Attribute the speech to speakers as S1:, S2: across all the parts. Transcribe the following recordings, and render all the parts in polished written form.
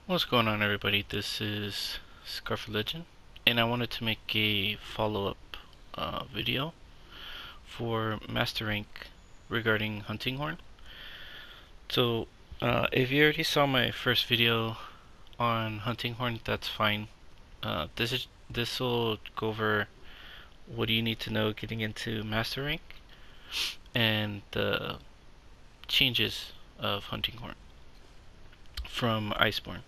S1: What's going on, everybody? This is Scarf Legend, and I wanted to make a follow-up video for Master Rank regarding Hunting Horn. So, if you already saw my first video on Hunting Horn, that's fine. This will go over what do you need to know getting into Master Rank and the changes of Hunting Horn from Iceborne.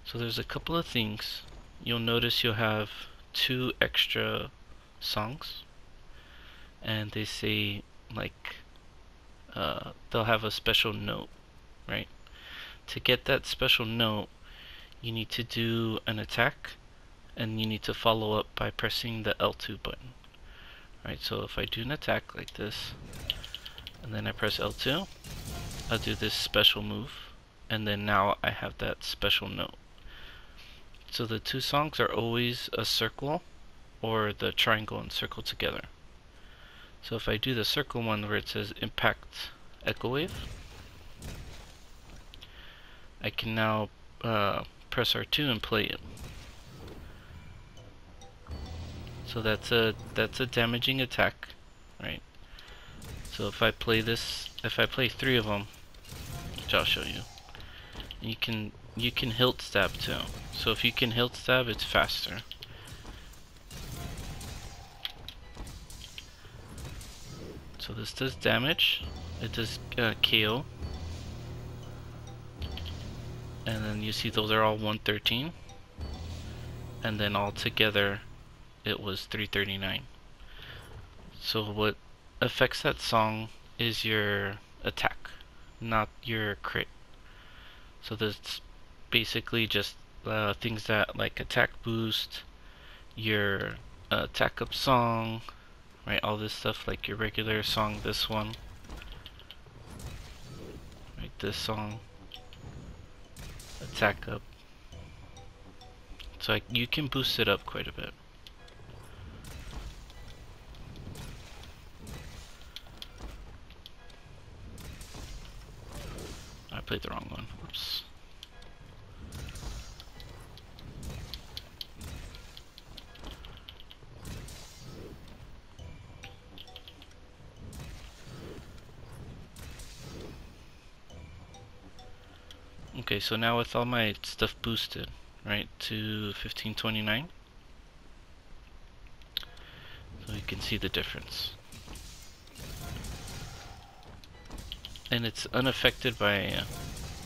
S1: So there's a couple of things. You'll notice you'll have 2 extra songs, and they say like they'll have a special note, right? To get that special note, you need to do an attack, and you need to follow up by pressing the L2 button. Right, so if I do an attack like this, and then I press L2, I'll do this special move, and then now I have that special note. So the 2 songs are always a circle or the triangle and circle together. So if I do the circle one where it says impact echo wave, I can now press R2 and play it. So that's a damaging attack, right? So if I play 3 of them, which I'll show you, you can hilt stab too. So if you can hilt stab, it's faster. So this does damage. It does KO. And then you see those are all 113. And then all together it was 339. So what affects that song is your attack, not your crit. So that's basically just things that like attack boost, your attack up song, right? All this stuff like your regular song, this one, right? This song, attack up. So you can boost it up quite a bit. I played the wrong one. Oops. Okay, so now with all my stuff boosted, right, to 1529, so you can see the difference. And it's unaffected by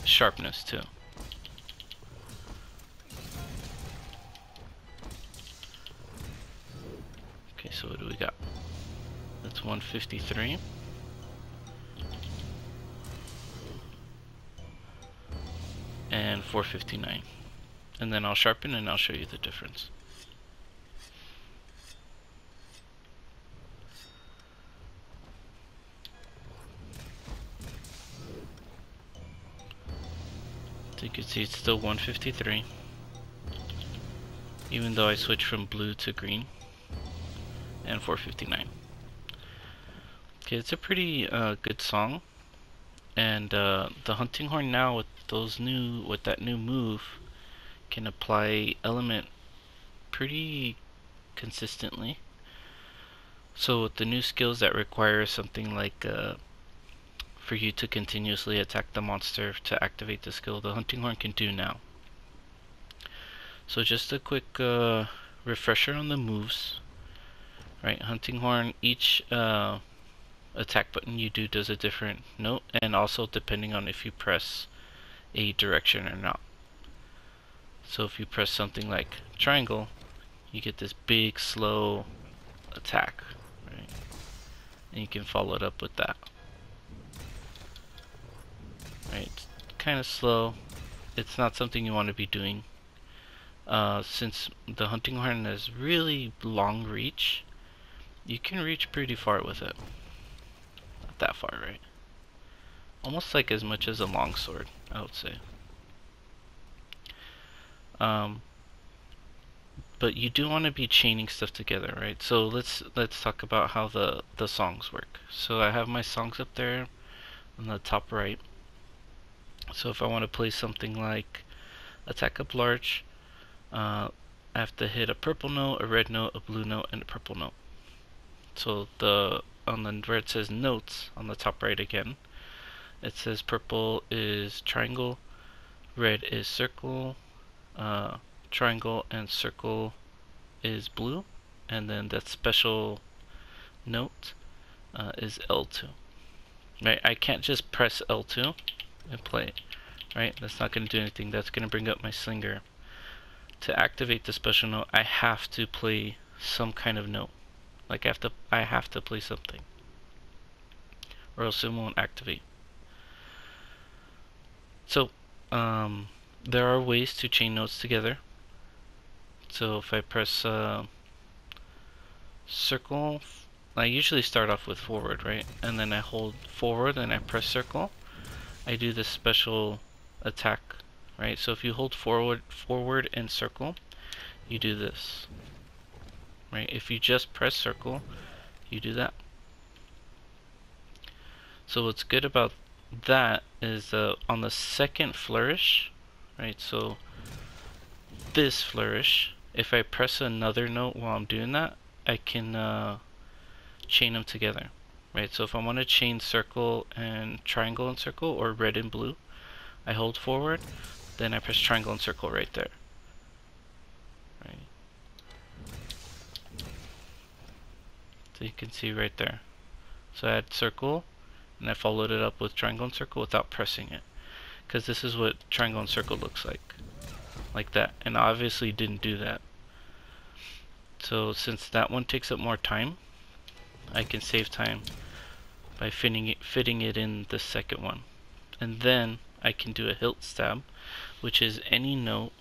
S1: sharpness too. Okay, so what do we got? That's 153. And 459. And then I'll sharpen and I'll show you the difference. So you can see it's still 153, even though I switched from blue to green, and 459. Okay, it's a pretty good song, and the hunting horn now with that new move can apply element pretty consistently. So with the new skills that require something like for you to continuously attack the monster to activate the skill, the hunting horn can do now. So just a quick refresher on the moves. Right, hunting horn, each attack button you do does a different note, and also depending on if you press a direction or not. So if you press something like triangle, you get this big slow attack, right? And you can follow it up with that. Right, it's kind of slow. It's not something you want to be doing. Since the hunting horn has really long reach, you can reach pretty far with it. Not that far, right? Almost like as much as a longsword, I would say. But you do want to be chaining stuff together, right? So let's talk about how the songs work. So I have my songs up there on the top right. So if I want to play something like attack up large. I have to hit a purple note, a red note, a blue note, and a purple note. So on the where it says notes on the top right again, it says purple is triangle, red is circle, triangle and circle is blue, and then that special note is L2. Right, I can't just press L2 and play it. Right, that's not going to do anything. That's going to bring up my slinger. To activate the special note, I have to play some kind of note. Like I have to play something, or else it won't activate. So there are ways to chain notes together. So if I press circle, I usually start off with forward, right? And then I hold forward and I press circle. I do this special attack, right? So if you hold forward and circle, you do this, right? If you just press circle, you do that. So what's good about that is on the second flourish, right? So this flourish, if I press another note while I'm doing that, I can chain them together, right? So if I want to chain circle and triangle and circle, or red and blue, I hold forward, then I press triangle and circle right there. Right. So you can see right there. So I had circle, and I followed it up with triangle and circle without pressing it, because this is what triangle and circle looks like that. And I obviously didn't do that. So since that one takes up more time, I can save time by fitting it in the second one. And then I can do a hilt stab, which is any note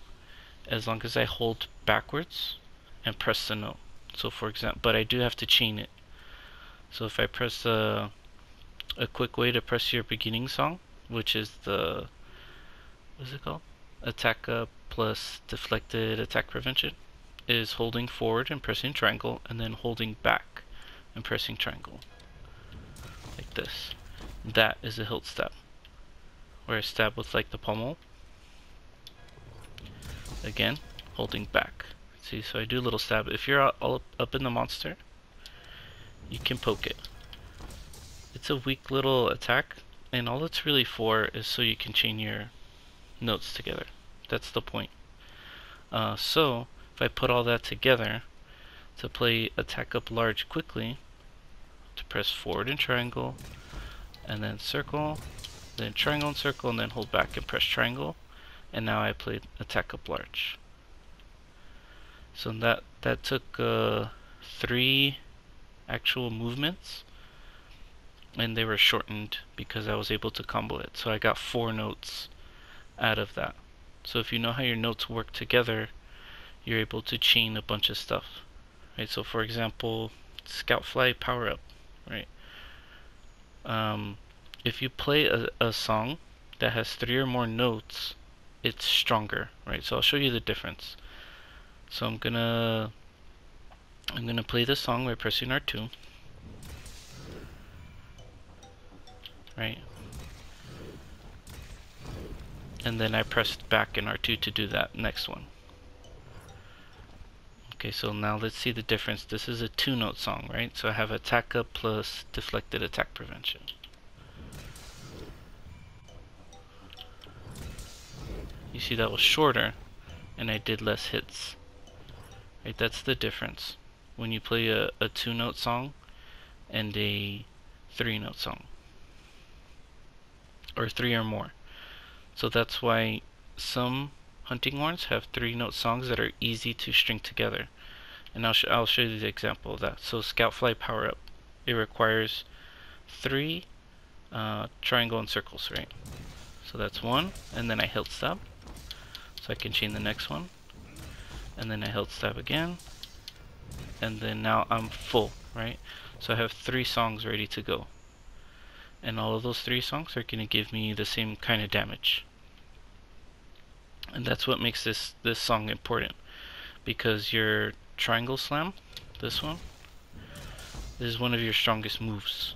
S1: as long as I hold backwards and press the note. So for example, but I do have to chain it. So if I press a quick way to press your beginning song, which is the, what is it called? Attack up plus deflected attack prevention, is holding forward and pressing triangle, and then holding back and pressing triangle. Like this. That is a hilt stab, where I stab with like the pommel. Again, holding back. See, so I do a little stab. If you're all up in the monster, you can poke it. It's a weak little attack, and all it's really for is so you can chain your notes together. That's the point. So if I put all that together to play attack up large quickly, to press forward and triangle, and then circle, then triangle and circle, and then hold back and press triangle, and now I played attack up large. So that took 3 actual movements, and they were shortened because I was able to combo it. So I got 4 notes out of that. So if you know how your notes work together, you're able to chain a bunch of stuff, right? So for example, Fly Powerup, right? If you play a song that has 3 or more notes, it's stronger, right? So I'll show you the difference. So I'm gonna play this song by pressing R2, right? And then I pressed back in R2 to do that next one. Okay, so now let's see the difference. This is a 2-note song, right? So I have attack up plus deflected attack prevention. You see that was shorter, and I did less hits. Right, that's the difference when you play a 2-note song and a 3-note song, or 3 or more. So that's why some hunting horns have 3-note songs that are easy to string together. And I'll show you the example of that. So Fly Powerup, it requires 3 triangle and circles, right? So that's 1, and then I hilt stab. So I can chain the next one, and then I hilt stab again, and then now I'm full, right? So I have 3 songs ready to go. And all of those 3 songs are going to give me the same kind of damage. And that's what makes this song important, because your triangle slam, this one, is one of your strongest moves,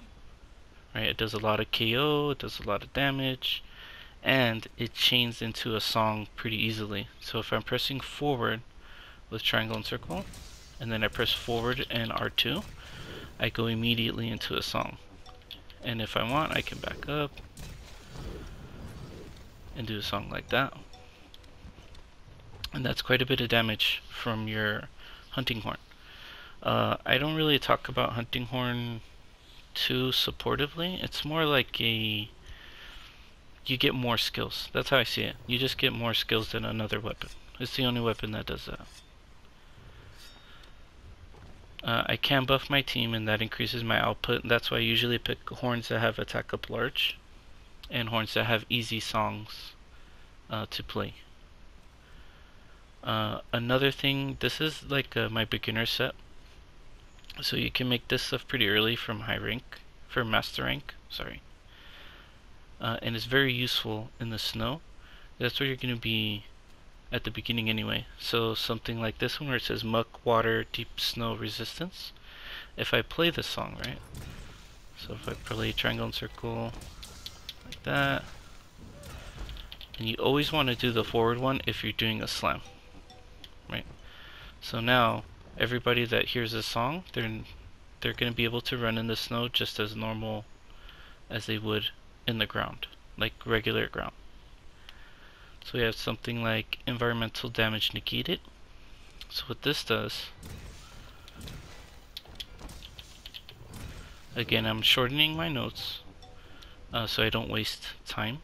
S1: right? It does a lot of KO, it does a lot of damage, and it chains into a song pretty easily. So if I'm pressing forward with triangle and circle, and then I press forward and R2, I go immediately into a song. And if I want, I can back up and do a song like that. And that's quite a bit of damage from your hunting horn. I don't really talk about hunting horn too supportively. It's more like you get more skills. That's how I see it. You just get more skills than another weapon. It's the only weapon that does that. I can buff my team, and that increases my output. That's why I usually pick horns that have attack up large and horns that have easy songs to play. Another thing, this is like my beginner set, so you can make this stuff pretty early from high rank, from master rank, sorry. And it's very useful in the snow. That's where you're going to be at the beginning anyway. So something like this one where it says muck, water, deep snow resistance. If I play this song, right? So if I play triangle and circle like that, and you always want to do the forward one if you're doing a slam, right? So now everybody that hears this song, they're going to be able to run in the snow just as normal as they would in the ground, like regular ground. So we have something like environmental damage negated. So what this does, again, I'm shortening my notes so I don't waste time.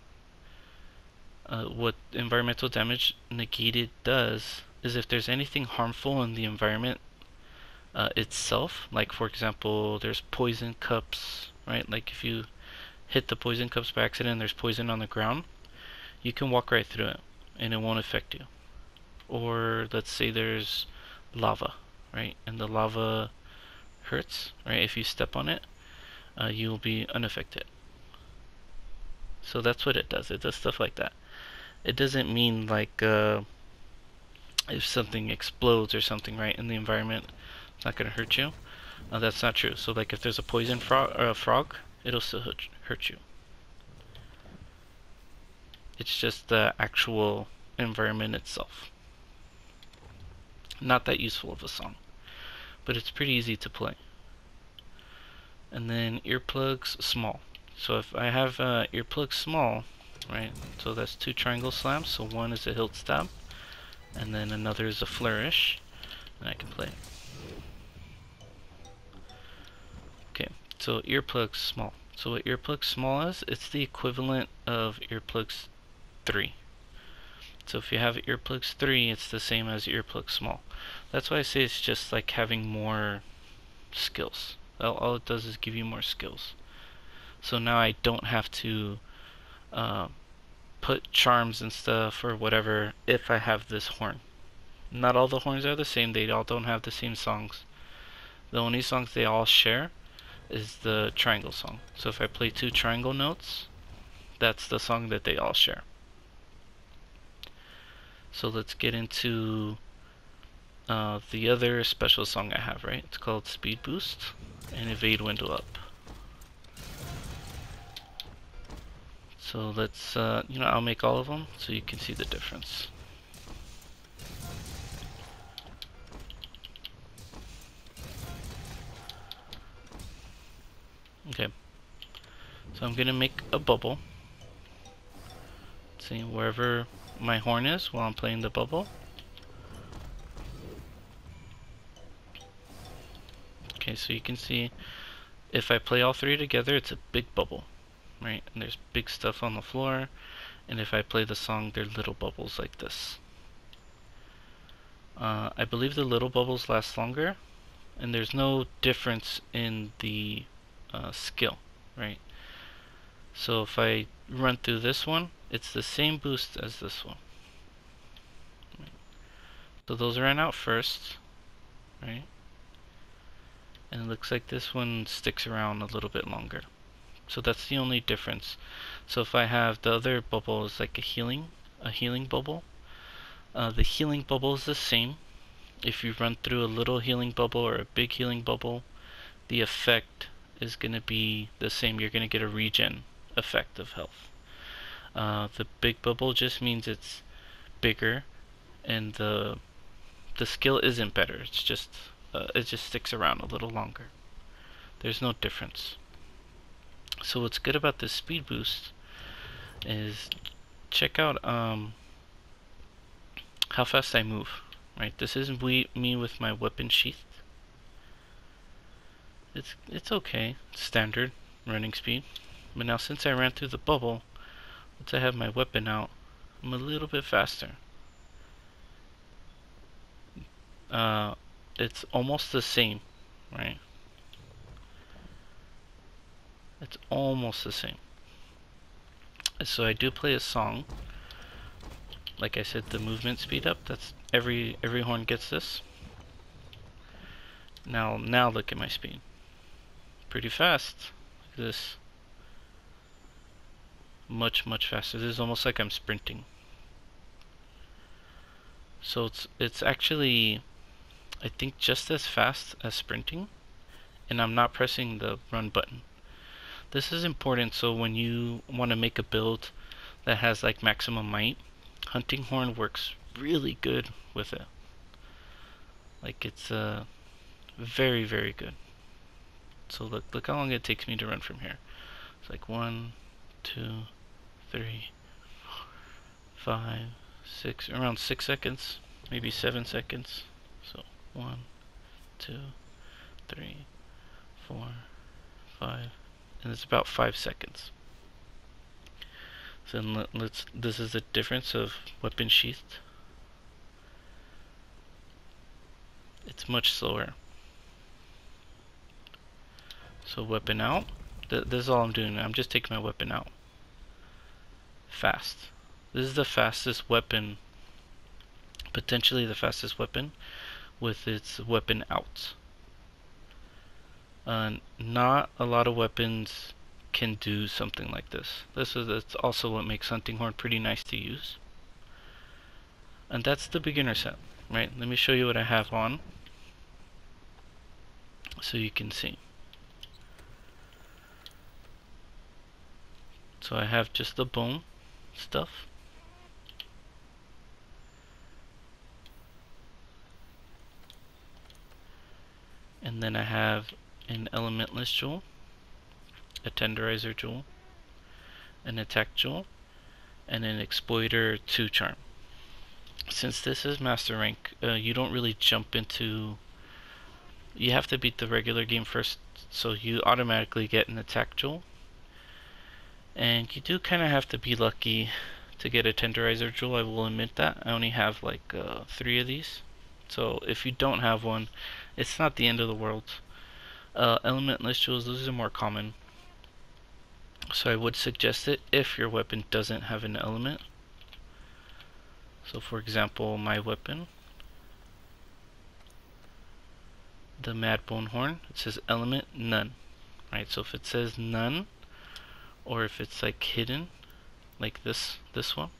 S1: What environmental damage negated does is if there's anything harmful in the environment itself, like for example there's poison cups, right? Like if you hit the poison cups by accident and there's poison on the ground, you can walk right through it and it won't affect you. Or let's say there's lava, right? And the lava hurts, right? If you step on it, you'll be unaffected. So that's what it does. It does stuff like that. It doesn't mean like if something explodes or something, right, in the environment, it's not going to hurt you. That's not true. So like if there's a poison frog, it'll still hurt you. It's just the actual environment itself. Not that useful of a song, but it's pretty easy to play. And then earplugs small. So if I have earplugs small, right, so that's 2 triangle slams. So one is a hilt stab, and then another is a flourish, and I can play it. Okay, so earplugs small. So what earplugs small is, it's the equivalent of earplugs 3. So if you have earplugs 3, it's the same as earplugs small. That's why I say it's just like having more skills. All it does is give you more skills. So now I don't have to put charms and stuff or whatever if I have this horn. Not all the horns are the same. They all don't have the same songs. The only songs they all share is the triangle song. So if I play 2 triangle notes, that's the song that they all share. So let's get into the other special song I have, right? It's called Speed Boost and Evade Window Up. So let's, I'll make all of them so you can see the difference. Okay, so I'm gonna make a bubble. See, wherever my horn is while I'm playing the bubble. Okay, so you can see if I play all 3 together, it's a big bubble, right? And there's big stuff on the floor. And if I play the song, they're little bubbles like this. I believe the little bubbles last longer, and there's no difference in the skill, right? So if I run through this one, it's the same boost as this one. Right. So those ran out first, right? And it looks like this one sticks around a little bit longer. So that's the only difference. So if I have the other bubble is like a healing bubble. The healing bubble is the same. If you run through a little healing bubble or a big healing bubble, the effect is going to be the same. You're going to get a regen effect of health. The big bubble just means it's bigger, and the skill isn't better. It's just it just sticks around a little longer. There's no difference. So what's good about this speed boost is check out how fast I move. Right, this is me with my weapon sheath. It's okay, it's standard running speed. But now since I ran through the bubble, once I have my weapon out, I'm a little bit faster. It's almost the same, right? It's almost the same. So I do play a song. Like I said, the movement speed up. That's every horn gets this. Now look at my speed. Pretty fast. Look at this. Much faster. This is almost like I'm sprinting. So it's actually, I think, just as fast as sprinting, and I'm not pressing the run button. This is important, so when you want to make a build that has like maximum might, hunting horn works really good with it. Like it's very good. So look how long it takes me to run from here. It's like 1, 2, 3, 4, 5, 6, around 6 seconds, maybe 7 seconds. So 1, 2, 3, 4, 5, and it's about 5 seconds. So then this is the difference of weapon sheathed. It's much slower. So weapon out. This is all I'm doing. I'm just taking my weapon out. Fast. This is the fastest weapon, potentially the fastest weapon, with its weapon out. Not a lot of weapons can do something like this. That's also what makes hunting horn pretty nice to use. And that's the beginner set, right? Let me show you what I have on, so you can see. So I have just the bone stuff. And then I have an elementless jewel, a tenderizer jewel, an attack jewel, and an exploiter 2 charm. Since this is master rank, you don't really jump into, you have to beat the regular game first, so you automatically get an attack jewel. And you do kind of have to be lucky to get a tenderizer jewel, I will admit that. I only have like 3 of these. So if you don't have one, it's not the end of the world. Elementless jewels, those are more common. So I would suggest it if your weapon doesn't have an element. So for example, my weapon, the Mad Bone Horn, it says element none. Right, so if it says none, or if it's like hidden, like this one,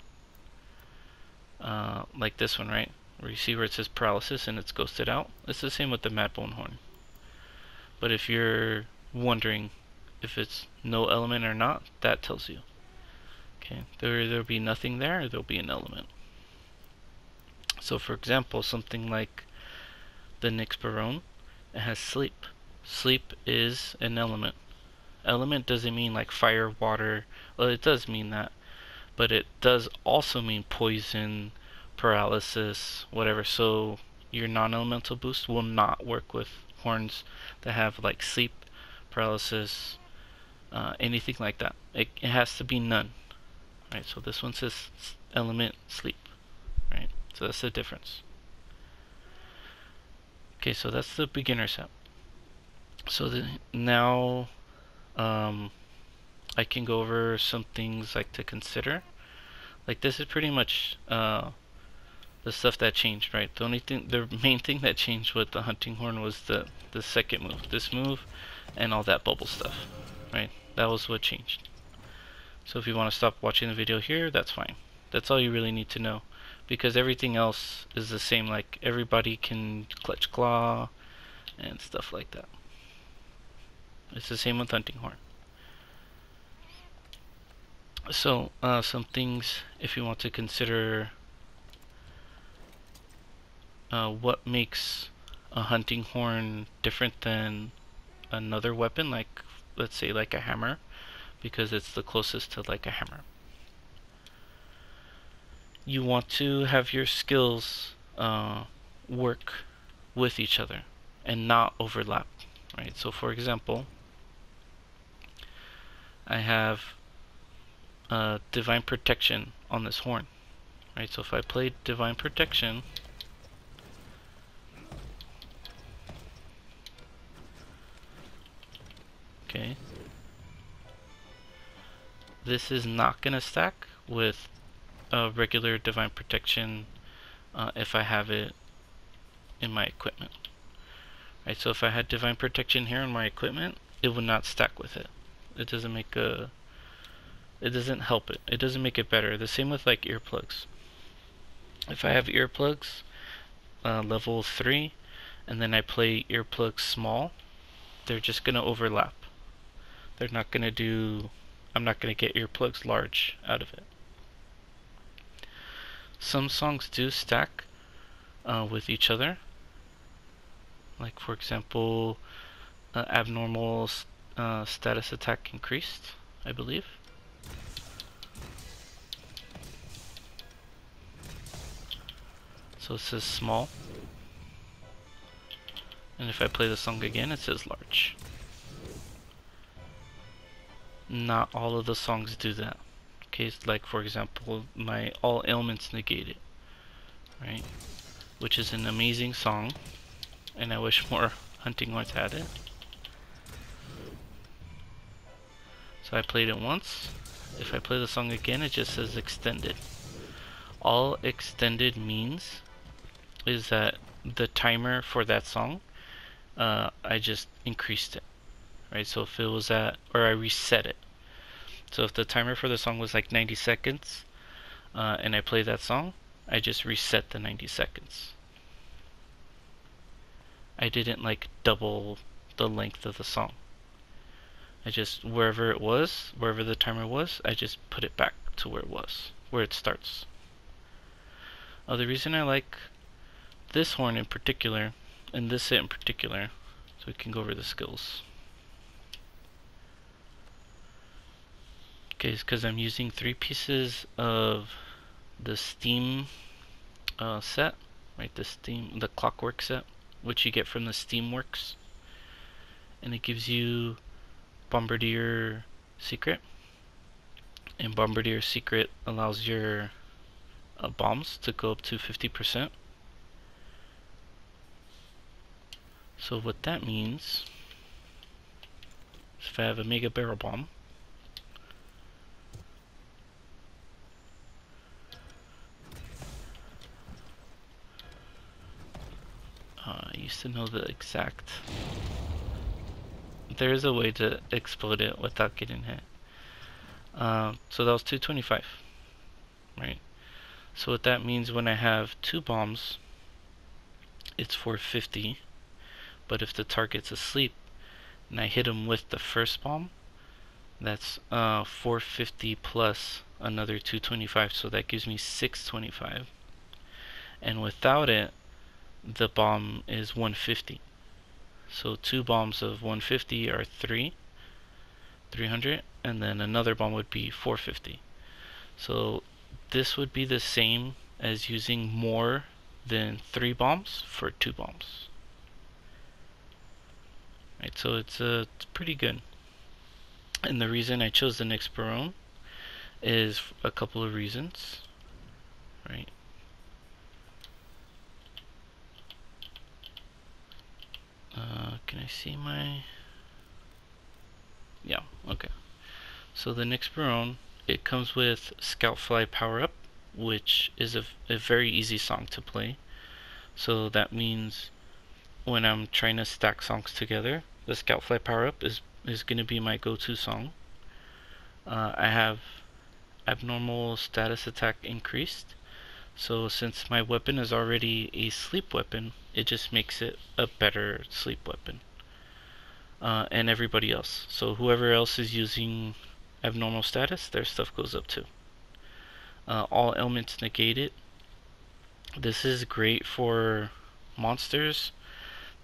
S1: like this one, right, where you see where it says paralysis and it's ghosted out, it's the same with the Mad Bone Horn. But if you're wondering if it's no element or not, that tells you. Okay, there'll be nothing there, or there'll be an element. So for example, something like the Nyx Barone, it has sleep. Sleep is an element. Element doesn't mean like fire, water. Well, it does mean that, but it does also mean poison, paralysis, whatever. So your non-elemental boost will not work with horns that have like sleep, paralysis, anything like that. It has to be none. Right, so this one says element sleep. Right, so that's the difference. Okay, so that's the beginner set. So now I can go over some things like to consider. Like this is pretty much the stuff that changed, right? The main thing that changed with the hunting horn was the second move, this move, and all that bubble stuff, right? That was what changed. So if you want to stop watching the video here, that's fine. That's all you really need to know, because everything else is the same. Like everybody can clutch claw and stuff like that. It's the same with hunting horn. So some things if you want to consider what makes a hunting horn different than another weapon, like let's say like a hammer, because it's the closest to like a hammer. You want to have your skills work with each other and not overlap, right? So for example, I have Divine Protection on this horn, right? So if I play Divine Protection, okay, this is not gonna stack with regular Divine Protection if I have it in my equipment. Right, so if I had Divine Protection here in my equipment, it would not stack with it. It doesn't make a... It doesn't help it. It doesn't make it better. The same with like earplugs. If I have earplugs level 3 and then I play earplugs small, they're just gonna overlap. They're not gonna do... I'm not gonna get earplugs large out of it. Some songs do stack with each other. Like for example, abnormal status attack increased, I believe. So it says small. And if I play the song again, it says large. Not all of the songs do that. Okay, like for example, my All Ailments Negated, right? Which is an amazing song, and I wish more hunting horns had it. So I played it once. If I play the song again, it just says extended. All extended means is that the timer for that song, I just increased it, right? So if it was at, or I reset it. So if the timer for the song was like 90 seconds, and I play that song, I just reset the 90 seconds. I didn't like double the length of the song. I just, wherever it was, wherever the timer was, I just put it back to where it was, where it starts. The reason I like this horn in particular, and this set in particular, so we can go over the skills. Okay, it's because I'm using 3 pieces of the Steam set, right? The Clockwork set, which you get from the Steamworks, and it gives you Bombardier Secret, and Bombardier Secret allows your bombs to go up to 50%. So what that means is if I have a Mega Barrel Bomb, I used to know the exact... There is a way to explode it without getting hit. So that was 225, right? So what that means, when I have 2 bombs, it's 450. But if the target's asleep and I hit him with the first bomb, that's 450 plus another 225, so that gives me 625. And without it, the bomb is 150. So 2 bombs of 150 are 300, and then another bomb would be 450. So this would be the same as using more than 3 bombs for 2 bombs. Right, so it's pretty good. And the reason I chose the Nyx Barone is a couple of reasons, right? Can I see my... Yeah, okay. So the Nyx Barone, it comes with Scout Fly Powerup, which is a very easy song to play. So that means when I'm trying to stack songs together, the Scout Fly Powerup is going to be my go-to song. I have abnormal status attack increased, so since my weapon is already a sleep weapon, it just makes it a better sleep weapon. And everybody else, so whoever else is using abnormal status, their stuff goes up too. All elements negated. This is great for monsters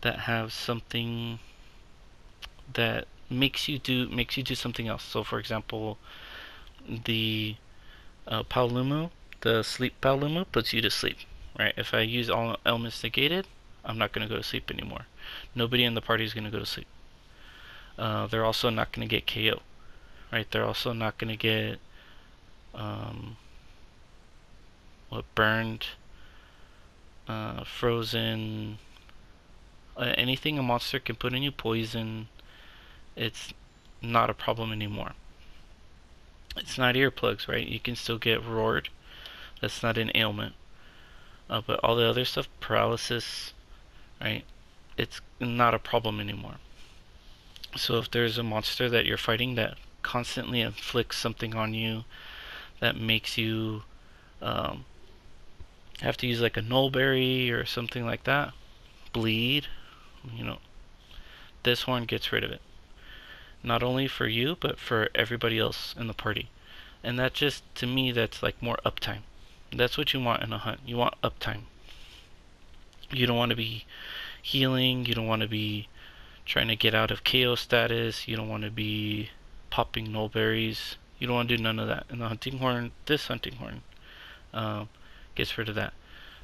S1: that have something that makes you do something else. So for example, the Paolumu, the sleep Paolumu puts you to sleep, right? If I use all elements negated, I'm not going to go to sleep anymore. Nobody in the party is going to go to sleep. They're also not going to get KO, right? They're also not going to get burned, frozen, anything a monster can put in you, poison. It's not a problem anymore. It's not earplugs, right? You can still get roared. That's not an ailment. But all the other stuff, paralysis, right? It's not a problem anymore. So if there's a monster that you're fighting that constantly inflicts something on you that makes you have to use like a nullberry or something like that, bleed, this horn gets rid of it. Not only for you, but for everybody else in the party. And that just, to me, that's like more uptime. That's what you want in a hunt. You want uptime. You don't want to be healing. You don't want to be trying to get out of KO status. You don't want to be popping nullberries. You don't want to do none of that. And the hunting horn, this hunting horn, gets rid of that.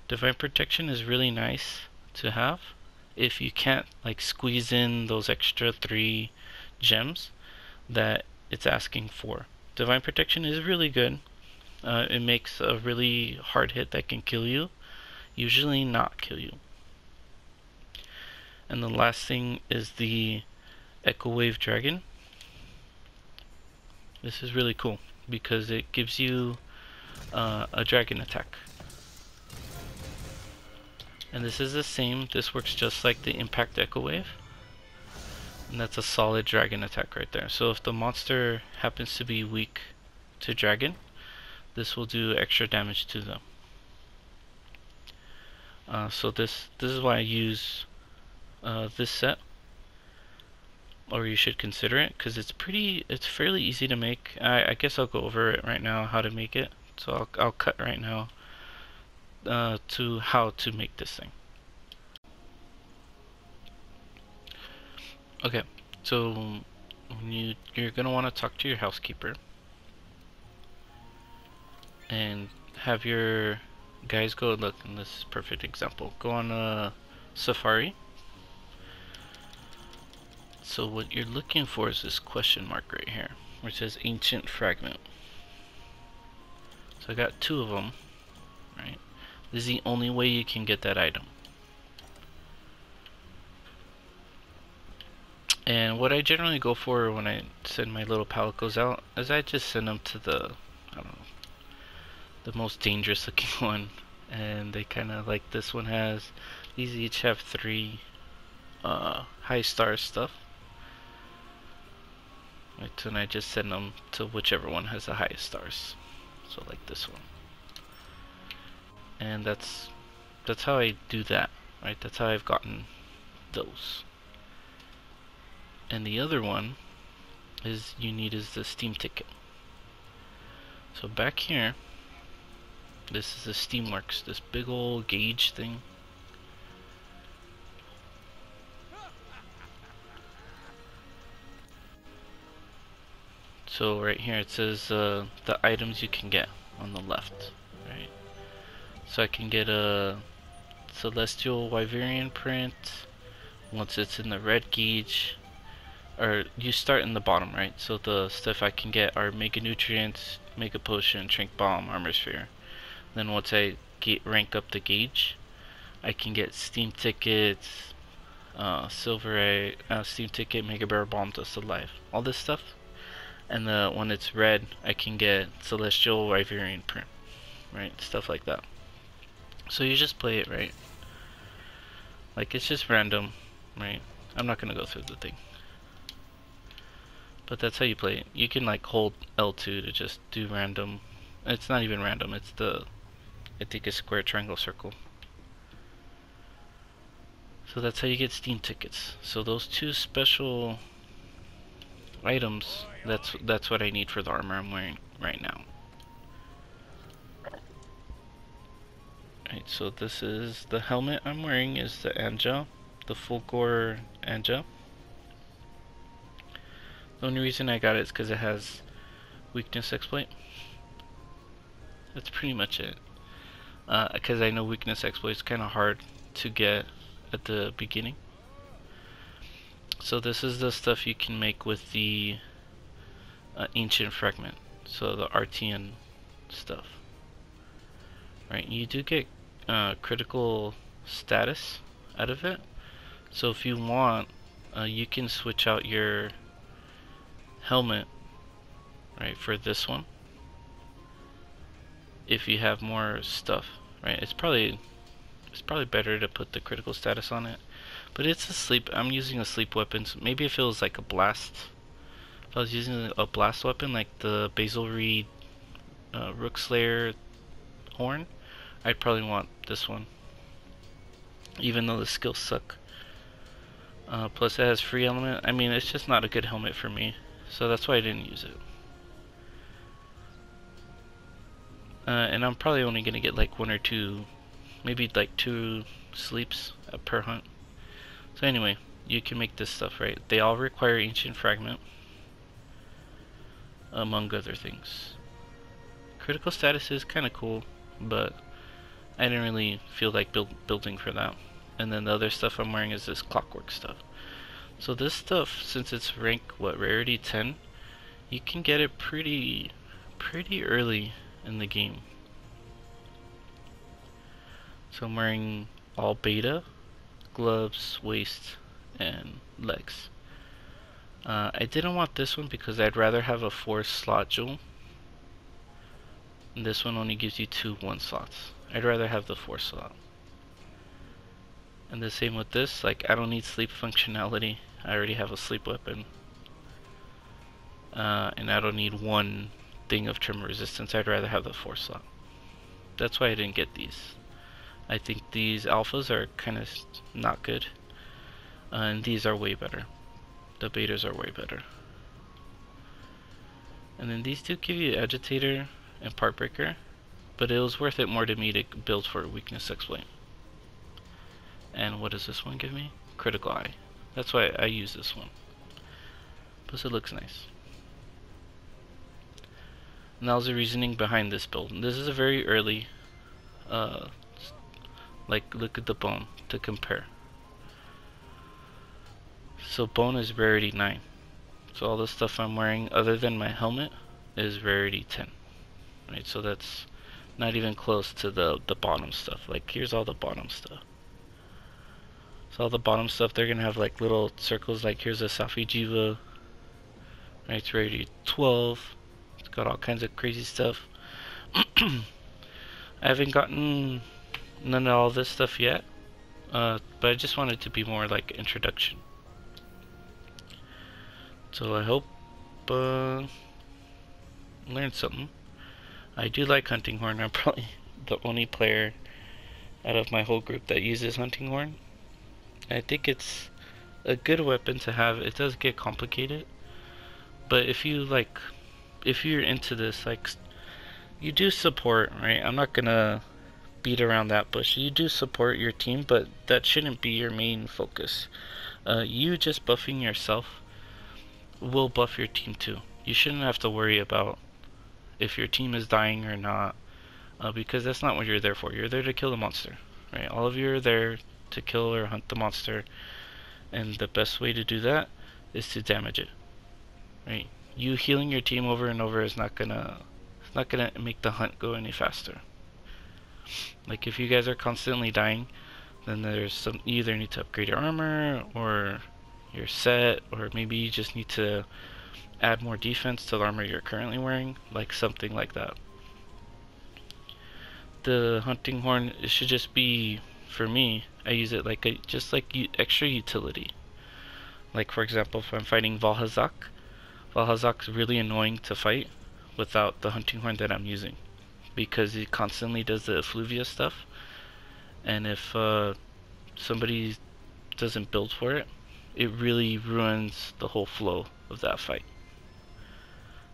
S1: Divine Protection is really nice to have if you can't like squeeze in those extra 3 gems that it's asking for. Divine Protection is really good. It makes a really hard hit that can kill you, usually not kill you. And the last thing is the Echo Wave Dragon. This is really cool because it gives you a dragon attack. And this is the same, this works just like the Impact Echo Wave. And that's a solid dragon attack right there. So if the monster happens to be weak to dragon, this will do extra damage to them. So this is why I use this set, or you should consider it, because it's fairly easy to make. I guess I'll go over it right now, how to make it. So I'll cut right now to how to make this thing. Okay, so you're gonna want to talk to your housekeeper and have your guys go look. And this is a perfect example. Go on a safari. So what you're looking for is this question mark right here, where it says Ancient Fragment. So I got 2 of them, right? This is the only way you can get that item. And what I generally go for when I send my little palicos out is I just send them to the, I don't know, the most dangerous looking one. And they kind of like this one has, these each have 3 high star stuff. Right, and I just send them to whichever one has the highest stars. So like this one. And that's how I do that, right? That's how I've gotten those. And the other one is the Steam ticket. So back here, this is the Steamworks, this big old gauge thing. So right here it says the items you can get on the left, right? So I can get a Celestial Wyverian print once it's in the red gauge. Or you start in the bottom, right? So the stuff I can get are Mega Nutrients, Mega Potion, Shrink Bomb, Armor Sphere. Then once I rank up the gauge, I can get Steam tickets, Silver Steam ticket, Mega Barrel Bomb, Dust Alive, all this stuff. And when it's red, I can get Celestial Wyverian print, right? Stuff like that. So you just play it, right? Like it's just random, right? I'm not gonna go through the thing. But that's how you play it. You can like hold L2 to just do random. It's not even random, it's I think a square, triangle, circle. So that's how you get Steam tickets. So those 2 special items, that's what I need for the armor I'm wearing right now. Right, so this is the helmet I'm wearing, is the Anja, the full gore Anja. The only reason I got it is because it has weakness exploit. That's pretty much it. Because I know weakness exploit is kind of hard to get at the beginning. So this is the stuff you can make with the ancient fragment, so the RTN stuff. Right, you do get critical status out of it. So if you want, you can switch out your helmet, right, for this one. If you have more stuff, right, it's probably better to put the critical status on it. But it's a sleep. I'm using a sleep weapon. So maybe if it was like a blast. If I was using a blast weapon like the Basil Reed Rook Slayer horn, I'd probably want this one, even though the skills suck. Plus it has free element. I mean, it's just not a good helmet for me, so that's why I didn't use it. And I'm probably only gonna get like 1 or 2, maybe like 2 sleeps per hunt. So anyway, you can make this stuff, right? They all require ancient fragment, among other things. Critical status is kind of cool, but I didn't really feel like building for that. And then the other stuff I'm wearing is this clockwork stuff. So this stuff, since it's rank, what, rarity 10, you can get it pretty early in the game. So I'm wearing all beta, gloves, waist, and legs. I didn't want this one because I'd rather have a 4-slot jewel. And this one only gives you 2 1-slots. I'd rather have the 4-slot. And the same with this, like I don't need sleep functionality. I already have a sleep weapon. And I don't need 1 thing of tremor resistance. I'd rather have the 4-slot. That's why I didn't get these. I think these alphas are kind of not good. And these are way better. The betas are way better. And then these do give you agitator and part breaker, but it was worth it more to me to build for a weakness exploit. And what does this one give me? Critical eye. That's why I use this one. Plus it looks nice. And that was the reasoning behind this build. And this is a very early, like look at the bone to compare. So bone is rarity 9. So all the stuff I'm wearing other than my helmet is rarity 10. Right, so that's not even close to the bottom stuff. Like here's all the bottom stuff. So all the bottom stuff, they're gonna have like little circles, like here's a Safi Jiva. Right, it's rarity 12. It's got all kinds of crazy stuff. I haven't gotten none of all this stuff yet. But I just wanted to be more like introduction. So I hope learned something. I do like hunting horn. I'm probably the only player out of my whole group that uses hunting horn. I think it's a good weapon to have. It does get complicated, but if you're into this, like you do support, right? I'm not gonna beat around that bush. You do support your team, but that shouldn't be your main focus. You just buffing yourself will buff your team too. You shouldn't have to worry about if your team is dying or not, because that's not what you're there for. You're there to kill the monster, right? All of you are there to kill or hunt the monster, and the best way to do that is to damage it, right? You healing your team over and over is not gonna make the hunt go any faster. Like if you guys are constantly dying, then you either need to upgrade your armor or your set, or maybe you just need to add more defense to the armor you're currently wearing, like something like that. The hunting horn, it should just be, for me, I use it like just like extra utility. Like for example, if I'm fighting Valhazak's really annoying to fight without the hunting horn that I'm using, because it constantly does the effluvia stuff, and if somebody doesn't build for it, it really ruins the whole flow of that fight.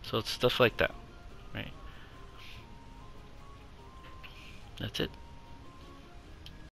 S1: So it's stuff like that, right? That's it.